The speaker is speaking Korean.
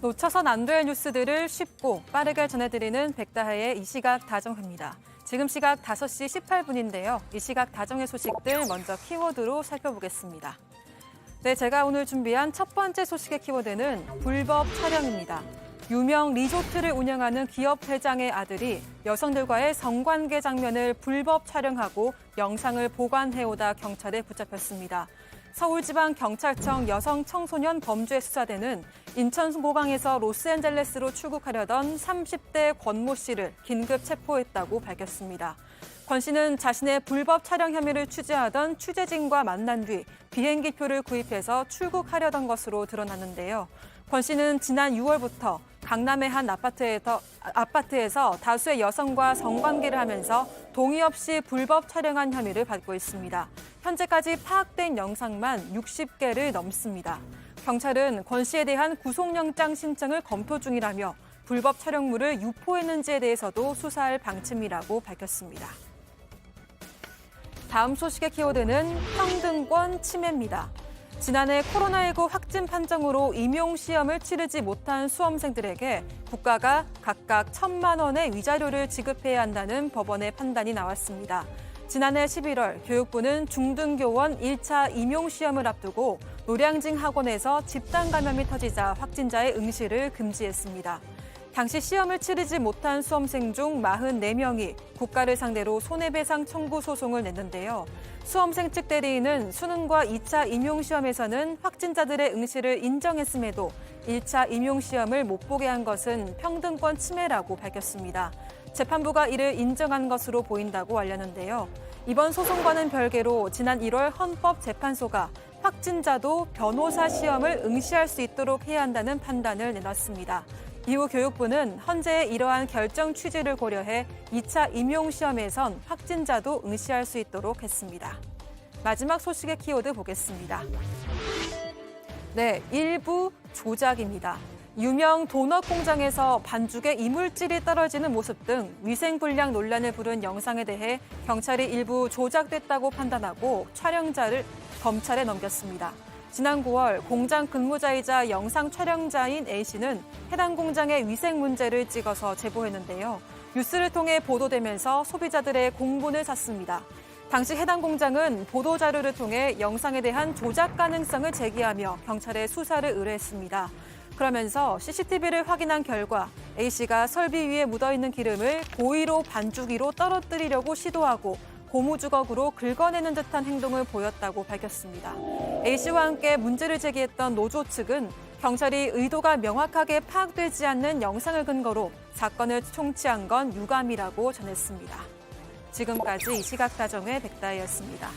놓쳐선 안 될 뉴스들을 쉽고 빠르게 전해드리는 백다혜의 이 시각 다정입니다. 지금 시각 5시 18분인데요. 이 시각 다정의 소식들 먼저 키워드로 살펴보겠습니다. 네, 제가 오늘 준비한 첫 번째 소식의 키워드는 불법 촬영입니다. 유명 리조트를 운영하는 기업 회장의 아들이 여성들과의 성관계 장면을 불법 촬영하고 영상을 보관해오다 경찰에 붙잡혔습니다. 서울지방경찰청 여성청소년 범죄수사대는 인천공항에서 로스앤젤레스로 출국하려던 30대 권모 씨를 긴급 체포했다고 밝혔습니다. 권 씨는 자신의 불법 촬영 혐의를 취재하던 취재진과 만난 뒤 비행기표를 구입해서 출국하려던 것으로 드러났는데요. 권 씨는 지난 6월부터 강남의 한 아파트에서 다수의 여성과 성관계를 하면서 동의 없이 불법 촬영한 혐의를 받고 있습니다. 현재까지 파악된 영상만 60개를 넘습니다. 경찰은 권 씨에 대한 구속영장 신청을 검토 중이라며 불법 촬영물을 유포했는지에 대해서도 수사할 방침이라고 밝혔습니다. 다음 소식의 키워드는 평등권 침해입니다. 지난해 코로나19 확진 판정으로 임용시험을 치르지 못한 수험생들에게 국가가 각각 1,000만 원의 위자료를 지급해야 한다는 법원의 판단이 나왔습니다. 지난해 11월 교육부는 중등교원 1차 임용시험을 앞두고 노량진 학원에서 집단 감염이 터지자 확진자의 응시를 금지했습니다. 당시 시험을 치르지 못한 수험생 중 44명이 국가를 상대로 손해배상 청구 소송을 냈는데요. 수험생 측 대리인은 수능과 2차 임용시험에서는 확진자들의 응시를 인정했음에도 1차 임용시험을 못 보게 한 것은 평등권 침해라고 밝혔습니다. 재판부가 이를 인정한 것으로 보인다고 알렸는데요. 이번 소송과는 별개로 지난 1월 헌법재판소가 확진자도 변호사 시험을 응시할 수 있도록 해야 한다는 판단을 내놨습니다. 이후 교육부는 헌재의 이러한 결정 취지를 고려해 2차 임용시험에선 확진자도 응시할 수 있도록 했습니다. 마지막 소식의 키워드 보겠습니다. 네, 일부 조작입니다. 유명 도넛 공장에서 반죽에 이물질이 떨어지는 모습 등 위생불량 논란을 부른 영상에 대해 경찰이 일부 조작됐다고 판단하고 촬영자를 검찰에 넘겼습니다. 지난 9월 공장 근무자이자 영상 촬영자인 A씨는 해당 공장의 위생 문제를 찍어서 제보했는데요. 뉴스를 통해 보도되면서 소비자들의 공분을 샀습니다. 당시 해당 공장은 보도자료를 통해 영상에 대한 조작 가능성을 제기하며 경찰에 수사를 의뢰했습니다. 그러면서 CCTV를 확인한 결과 A씨가 설비 위에 묻어있는 기름을 고의로 반죽기로 떨어뜨리려고 시도하고 고무주걱으로 긁어내는 듯한 행동을 보였다고 밝혔습니다. A씨와 함께 문제를 제기했던 노조 측은 경찰이 의도가 명확하게 파악되지 않는 영상을 근거로 사건을 총치한 건 유감이라고 전했습니다. 지금까지 이 시각 다정의 백다혜였습니다.